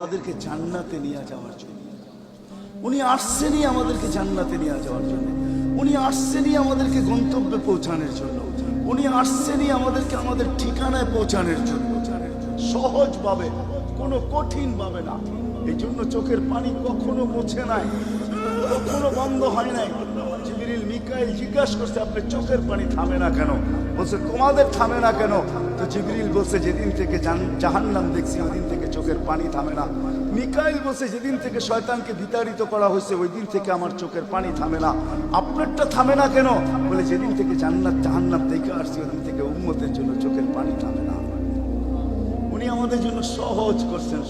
আমাদেরকে জান্নাতে নিয়ে যাওয়ার জন্য। উনি আসছেনই আমাদেরকে জান্নাতে নিয়ে যাওয়ার জন্য। উনি আসছেনই আমাদেরকে গন্তব্যে পৌঁছানোর জন্য। উনি আসছেনই আমাদেরকে আমাদের ঠিকানায় পৌঁছানোর জন্য, সহজভাবে, কোনো কঠিন ভাবে না। এই জন্য চোখের পানি কখনো মুছে নাই, কখনো বন্ধ হয় নাই। জিবরিল মিকাইল জিজ্ঞাসা করছে, আপনি চোখের পানি থামে না কেন? বলছে তোমাদের থামে না কেন? তো জিবরিল বলছে, যেদিন থেকে জাহান্নাম দেখছি ওই দিন থেকে চোখের পানি থামে না। মিকাইল বলছে, যেদিন থেকে শয়তানকে বিতাড়িত করা হয়েছে ওই দিন থেকে আমার চোখের পানি থামে না। আপনারটা থামে না কেন? বলে, যেদিন থেকে জান্নাত জাহান্নাম দেখে আসছি ওই দিন থেকে উম্মতের জন্য চোখের পানি থামে না। উনি আমাদের জন্য সহজ করছেন,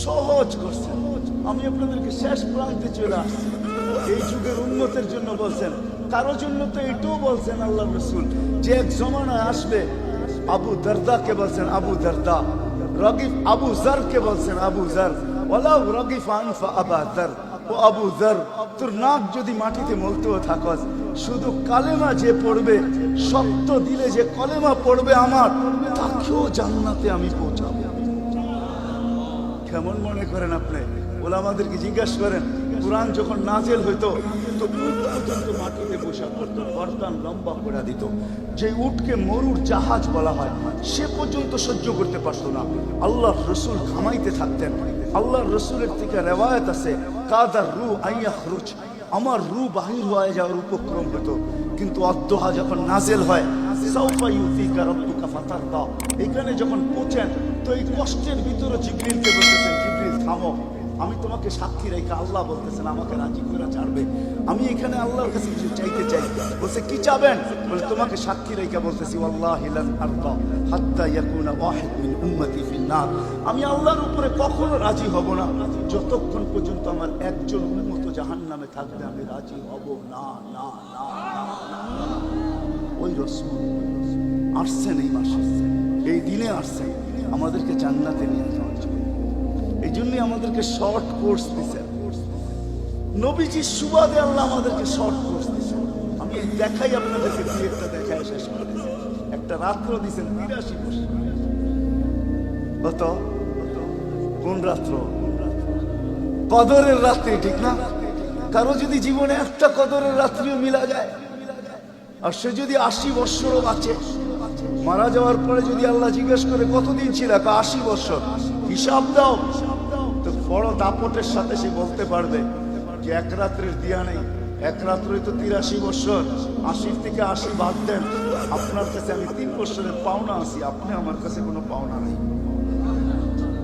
সহজ করছেন। আমি আপনাদেরকে শেষ প্রান্তে চলে আসছি। এই যুগের উম্মতের জন্য বলছেন, কারোর জন্য তো এটাও বলছেন আল্লাহ রসুল, যে এক জমানায় আসবে। আবু দারদাকে বলছেন আবু দারদা, রগিফ আবু জারকে বলছেন আবু জার, ওয়ালাউ রগিফ আনফা আবা জার। ও আবু জার, তোর নাক যদি মাটিতে মলতেও থাকস, শুধু কালেমা যে পড়বে, সত্য দিলে যে কলেমা পড়বে আমার, তাকেও জান্নাতে আমি পৌঁছাবো। কেমন মনে করেন আপনি? ওলামাদেরকে জিজ্ঞাসা করেন, কোরআন যখন নাজেল হইতো তো উট পর্যন্ত মাটিতে বসা করতো, গর্দান লম্বা করে দিত। যে উটকে মরুর জাহাজ বলা হয় সে পর্যন্ত সহ্য করতে পারতো না। আল্লাহর রসুল ঘামাইতে থাকতেন। আল্লাহর রসুলের থেকে রেওয়ায়ত আছে, কাদার রু আইয়াখরুজ, আমার রু বাহির হয়ে যাওয়ার উপক্রম হতো। কিন্তু অদ্দোহা যখন নাজেল হয়, সাউফা ইউতিকা রাব্বুকা ফাতারদা, এখানে যখন পৌঁছেন তো এই কষ্টের ভিতরে জিবরিলকে বলতেছেন, জিবরিল থামো, আমি তোমাকে সাক্ষী রেখে, আল্লাহ বলতেছেন আমাকে রাজি করে ছাড়বে। আমি এখানে আল্লাহর কাছে কিছু চাইতে চাই। বলছে, কি চাবেন? বলে, তোমাকে সাক্ষী রেখে বলতেছি, ওয়াল্লাহি লান আরদা হাত্তা ইয়াকুনা ওয়াহিদ মিন উম্মতি ফিন নার, আমি আল্লাহর উপরে কখনো রাজি হব না যতক্ষণ পর্যন্ত আমার একজন উম্মত জাহান্নামে থাকবে, আমি রাজি হব না, না, না, না। ওই রাসূল আসছেন এই মাসে, এই দিনে আসছেন আমাদেরকে জান্নাতে নিয়ে যাওয়ার জন্য। এই জন্যই আমাদেরকে শর্ট কোর্স দিচ্ছেন নবীজির সুবাদে। আল্লাহ আমাদেরকে শর্ট কোর্স দিচ্ছেন। আমি দেখাই আপনাদেরকে, দুই একটা দেখায় শেষ করে দিচ্ছেন। একটা রাত্র দিচ্ছেন ৮২ বছর। কত? কোন রাত্র? কদরের রাত্রি, ঠিক না? কারো যদি জীবনে একটা কদরের রাত্রিও মিলা যায়, আর সে যদি ৮০ বৎসরও বাঁচে, মারা যাওয়ার পরে যদি আল্লাহ জিজ্ঞেস করে কতদিন ছিল, ৮০ বৎসর, হিসাব দাও, তো বড় দাপটের সাথে সে বলতে পারবে যে এক রাত্রের দিয়া নেই, এক রাত্রে তো ৮৩ বৎসর, ৮০ থেকে ৮০ বাদ দেন, আপনার কাছে আমি ৩ বৎসরের পাওনা আছি, আপনি আমার কাছে কোনো পাওনা নেই।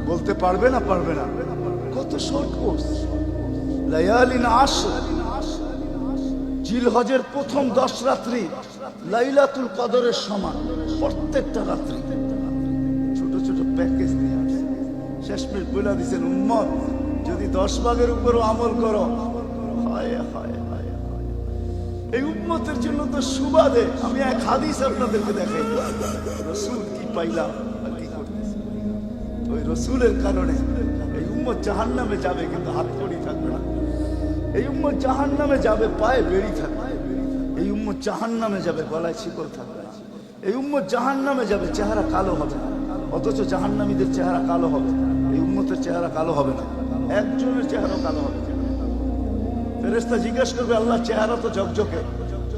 বলতে পারবে না? পারবে না। কত শর্ট কোর্স। লায়ালিন আশর, জিলহজের প্রথম 10 রাত্রি লাইলাতুল কদরের সমান। প্রত্যেকটা রাত্রি ছোট ছোট প্যাকেজ নিয়ে আসছে। শেষমেশ বলে দিচ্ছেন, উম্মত যদি 10 ভাগের উপরও আমল করো, হায় হায় হায় হায়। এই উম্মতের জন্য তো সুবাদে আমি এক হাদিস আপনাদেরকে দেখাই, রসুল কি পাইলাম আর কি করতেছি। ওই রসুলের কারণে এই উম্মত জাহান্নামে যাবে কিন্তু হাত কড়ি থাকবে না। এই উম্মত জাহান্নামে যাবে পায়ে বেড়ি থাকবে। এই উম্মত জাহান্নামে যাবে গলায় শিকল থাকবে না। এই উম্মত জাহান্নামে যাবে চেহারা কালো হবে না। অথচ জাহান্নামীদের চেহারা কালো হবে, এই উম্মতের চেহারা কালো হবে না। একজনের চেহারা কালো হবে। ফেরেশতা জিজ্ঞাসা করবে, আল্লাহ চেহারা তো ঝকঝকে,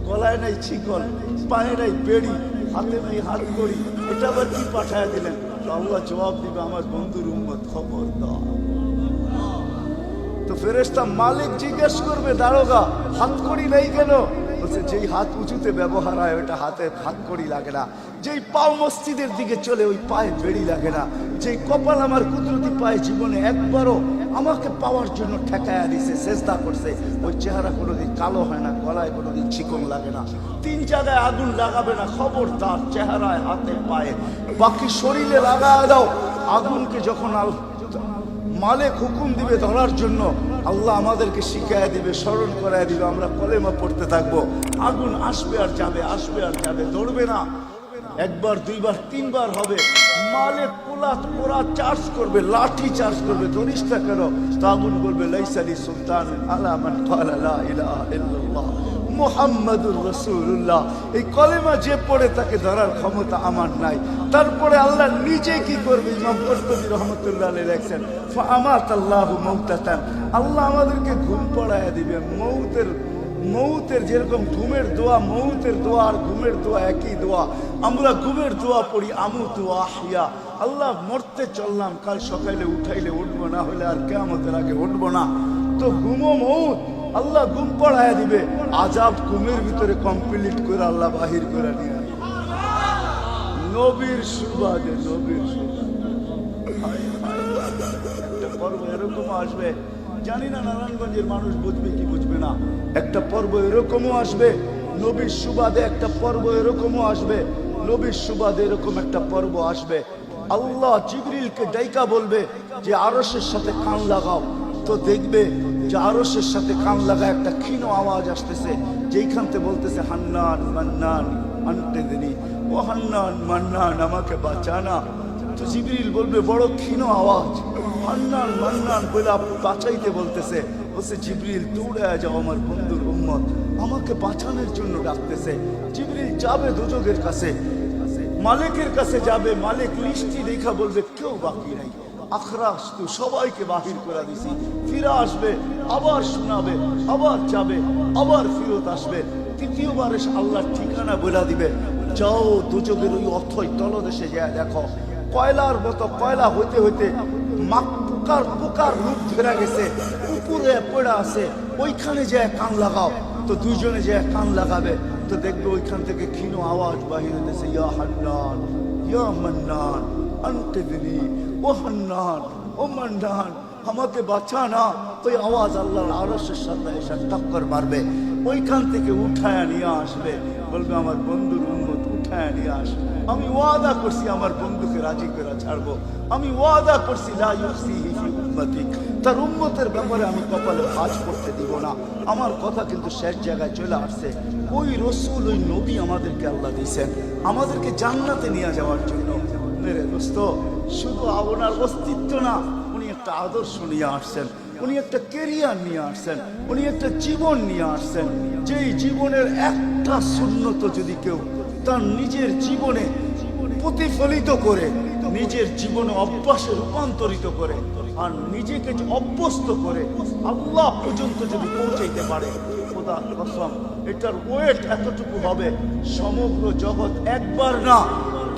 গলায় নাই শিকল, পায়ে নাই বেড়ি, হাতে নাই হাত কড়ি, এটা আবার কি পাঠায় দিলেন? তো আল্লাহ জবাব দিবে, আমার বন্ধুর উম্মত, খবর দাও। তো ফেরেশতা মালিক জিজ্ঞেস করবে, দারোগা হাত কড়ি নেই কেন? বলছে, যেই হাত উঁচুতে ব্যবহার হয় ওটা হাতে হাত কড়ি লাগে না। যেই পাও মসজিদের দিকে চলে ওই পায়ে বেড়ি লাগে না। যেই কপাল আমার কুদরতি পায়ে জীবনে একবারও আমাকে পাওয়ার জন্য ঠেকায়া দিছে, সেজদা করছে, ওই চেহারা কোনোদিন কালো হয় না, গলায় কোনোদিন চিকন লাগে না। 3 জায়গায় আগুন লাগাবে না, খবরদার, চেহারায়, হাতে, পায়ে, বাকি শরীরে লাগায় দাও। আগুনকে যখন মালিক হুকুম দিবে ধরার জন্য, আল্লাহ আমাদেরকে শিখায় দিবে, স্মরণ করায় দিবে, আমরা কলেমা পড়তে থাকবো। আগুন আসবে আর যাবে, আসবে আর যাবে, ধরবে না। একবার, দুইবার, 3 বার হবে। মালিক পোড়া চার্জ করবে, লাঠি চার্জ করবে, ধরিস না কেন? তো আগুন বলবে, লাইসা লি সুলতানুন আলা মান ক্বালা লা ইলাহা ইল্লাল্লাহ। মুহাম্মাদুর রাসূলুল্লাহ। এই কলেমা যে পড়ে তাকে ধরার ক্ষমতা আমার নাই। তারপরে আল্লাহ নিজে কি করবে? ইমাম কুরতুবী রহমাতুল্লাহ আলাইহি লেখেন, ফাআমাতাল্লাহু মাউতাতান, আল্লাহ আমাদেরকে ঘুম পড়ায়া দিবে। মৌতের যেরকম ঘুমের দোয়া, মৌতের দোয়া আর ঘুমের দোয়া একই দোয়া। আমরা ঘুমের দোয়া পড়ি আমুতু আহিয়া, আল্লাহ মরতে চললাম, কাল সকালে উঠাইলে উঠবো, না হলে আর কিয়ামতের আগে উঠবো না। তো ঘুমো মৌত, আল্লাহ ঘুম পড়ায়া দিবে। আজাব ঘুমের ভিতরে কমপ্লিট করে আল্লাহ বাহির করে নিয়ে নবীর সুবাদে, নবীর একটা পর্ব এরকম আসবে, জানি না নারায়ণগঞ্জের মানুষ বুঝবে কি বুঝবে না। একটা পর্ব এরকমও আসবে নবীর সুবাদে, একটা পর্ব এরকমও আসবে নবীর সুবাদে, এরকম একটা পর্ব আসবে। আল্লাহ জিবরিলকে ডাইকা বলবে যে আরশের সাথে কান লাগাও। তো দেখবে যে আরশের সাথে কান লাগা একটা ক্ষীণ আওয়াজ আসতেছে, যেইখান থেকে বলতেছে হান্নান মান্নান আনতে দিনি, ও হান্নান মান্নান আমাকে বাঁচানা। তো জিবরিল বলবে বড় ক্ষীণ আওয়াজ, হান্নান মান্নান বলে বাঁচাইতে বলতেছে। বলছে জিবরিল দৌড়ে যাও, আমার বন্ধুর উম্মত আমাকে বাঁচানোর জন্য ডাকতেছে। জিবরিল যাবে দোজখের কাছে, মালিকের কাছে যাবে। মালিক লিস্টি দেখা বলবে কেউ বাকি নাই, আখরাস তো সবাইকে বাহির করে দিছি। ফিরে আসবে, আবার শোনাবে, আবার যাবে, আবার ফিরত আসবে। তৃতীয়বার এসে আল্লাহর ঠিকানা বলে দিবে, যাও দোজখের ওই অথই তলদেশে যায় দেখো, কয়লার মতো কয়লা হইতে হইতে পোকার রূপ ধরে গেছে, উপরে পড়ে আছে, ওইখানে যে কান লাগাও। তো দুইজনে যে কান লাগাবে, তো দেখবে ওইখান থেকে ক্ষীণ আওয়াজ বাহির হইতেছে, ইয়া হান্নান ইয়া মান্নান আনতে দিনি, ও হান্নান ও মান্নান আমাকে বাঁচা না। ওই আওয়াজ আল্লাহর আরশের সাথে এসে টক্কর মারবে, ওইখান থেকে উঠায় নিয়ে আসবে। বলবে আমার বন্ধুর উম্মত উঠায় নিয়ে আস, আমি ওয়াদা করছি আমার বন্ধুকে রাজি করে ছাড়বো, আমি ওয়াদা করছি লা ইউসিহি ফি উম্মতি, তার উম্মতের ব্যাপারে আমি কপালে ভাঁজ করতে দিব না। আমার কথা কিন্তু শেষ জায়গায় চলে আসছে। ওই রসুল, ওই নবী আমাদেরকে আল্লাহ দিয়েছেন আমাদেরকে জান্নাতে নিয়ে যাওয়ার জন্য। মেরে দোস্ত, শুধু ওনার অস্তিত্ব না, উনি একটা আদর্শ নিয়ে আসছেন, উনি একটা কেরিয়ার নিয়ে আসছেন, উনি একটা জীবন নিয়ে আসছেন। যেই জীবনের একটা সুন্নত যদি কেউ তার নিজের জীবনে প্রতিফলিত করে, নিজের জীবনে অভ্যাসে রূপান্তরিত করে, আর নিজেকে অভ্যস্ত করে আল্লাহ পর্যন্ত যদি পৌঁছাইতে পারে, খোদার কসম এটার ওয়েট এতটুকু হবে, সমগ্র জগৎ একবার না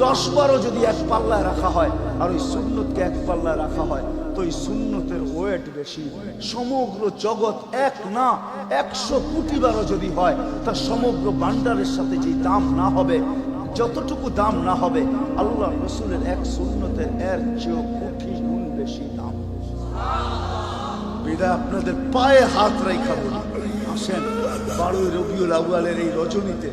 10 বারও যদি এক পাল্লায় রাখা হয়, আর ওই সুন্নতকে এক পাল্লায় রাখা হয়, তো এই সুন্নতের ওয়েট বেশি। সমগ্র জগৎ এক না 100 কোটি বারও যদি হয়, তা সমগ্র ভান্ডারের সাথে যে দাম না হবে, যতটুকু দাম না হবে, আল্লাহ রসুলের এক সুন্নতের এর চেয়েও কোটি গুণ বেশি দাম। বিদায় আপনাদের পায়ে হাত রেখা বলি, আসেন 12 রবিউল আউয়ালের এই রজনীতে,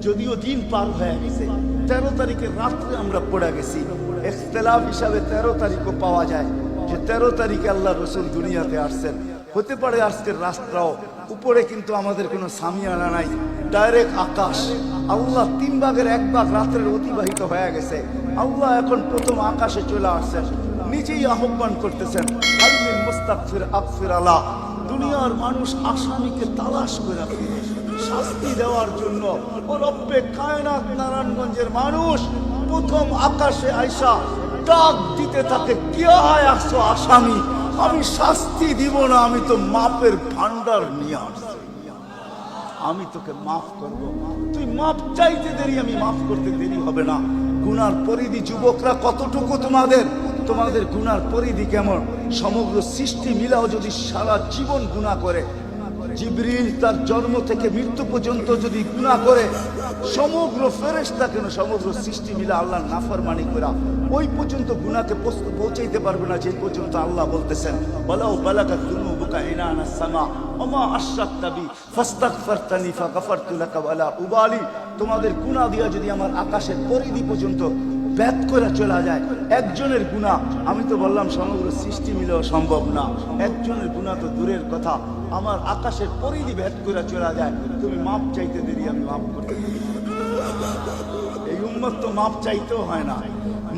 যদিও দিন পার হয়ে গেছে, 13 তারিখের রাত্রে আমরা পড়ে গেছি। ইখতিলাফ হিসাবে 13 তারিখও পাওয়া যায় যে 13 তারিখে আল্লাহ রসুল দুনিয়াতে আসছেন। হতে পারে আজকের রাস্তাও উপরে, কিন্তু আমাদের কোনো সামিয়ানা নাই, ডাইরেক্ট আকাশ। আল্লাহ 3 ভাগের 1 ভাগ রাত্রের অতিবাহিত হয়ে গেছে, আল্লাহ এখন প্রথম আকাশে চলে আসছেন, নিজেই আহ্বান করতেছেন, আল্লিল মুস্তাগফির আগফির আলাহ। দুনিয়ার মানুষ আসামিকে তালাশ করে শাস্তি দেওয়ার জন্য, ও রব্বে কায়নাত নারায়ণগঞ্জের মানুষ প্রথম আকাশে আইসা ডাক দিতে থাকে, কে আসছো আসামি, আমি শাস্তি দিব না, আমি তো মাপের ভান্ডার নিয়ে আসছি, আমি তোকে মাফ করব, তুই মাফ চাইতে দেরি, আমি মাফ করতে দেরি হবে না। গুনার পরিধি যুবকরা কতটুকু তোমাদের গুনার পরিধি কেমন? সমগ্র সৃষ্টি মিলাও যদি সারা জীবন গুনাহ করে, জিবরিল তার জন্ম থেকে মৃত্যু পর্যন্ত যদি গুনাহ করে, সমগ্র ফেরেশতা কেন সমগ্র সৃষ্টি মিলে আল্লাহর নাফরমানি করা ওই পর্যন্ত গুনাহকে পৌঁছাইতে পারবে না, যে পর্যন্ত আল্লাহ বলতেছেন ওয়ালাউ বালাগাত যুনুবুকা ইনানাস সামা ওমা আশরাকতা বি ফাস্তাগফারতানি ফাগফারতু লাকা ওয়ালা উবালি। তোমাদের গুনাহ দিয়া যদি আমার আকাশের পরিধি পর্যন্ত ব্যাত করে চলা যায়, একজনের গুনাহ, আমি তো বললাম সমগ্র সৃষ্টি মিলেও সম্ভব না, একজনের গুনাহ তো দূরের কথা, আমার আকাশের পরিধি ব্যাত করে চলা যায়, তুমি মাপ চাইতে দেরি, আমি মাপ করতে দেরি। এই উম্মত তো মাপ চাইতেও হয় না,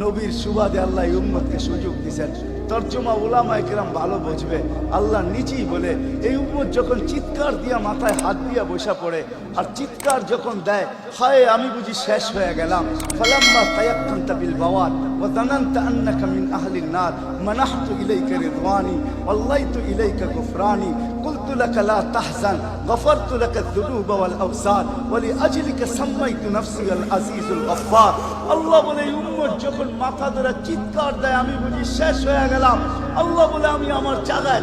নবীর সুবাদে আল্লাহ এই উম্মতকে সুযোগ দিয়েছেন। তর্জমা উলামায়ে কেরাম ভালো বুঝবে। আল্লাহ নিজেই বলে এই উম্মত যখন চিৎকার দিয়া মাথায় হাত দিয়া বসা পড়ে আর চিৎকার যখন দেয়, হায় আমি বুঝি শেষ হয়ে গেলাম, ফালাম্মা তায়াক্কানতা বিল বাওয়াত ওয়া যানানতা আন্নাকা মিন আহলিন নার মানাহতু ইলাইকা রিদওয়ানি ওয়াল্লাইতু ইলাইকা গুফরানি কুলতু লাকা লা তাহজান গফারতু লাকা যুনুবা ওয়াল আওসার ওয়া লিআজলিকা সাম্মাইতু নাফসি আল আজিজুল গফফার। আল্লাহ বলে এই উম্মত যখন মাথা ধরে চিৎকার দেয় আমি বুঝি শেষ হয়ে গেলাম, আল্লাহ বলে আমি আমার জায়গায়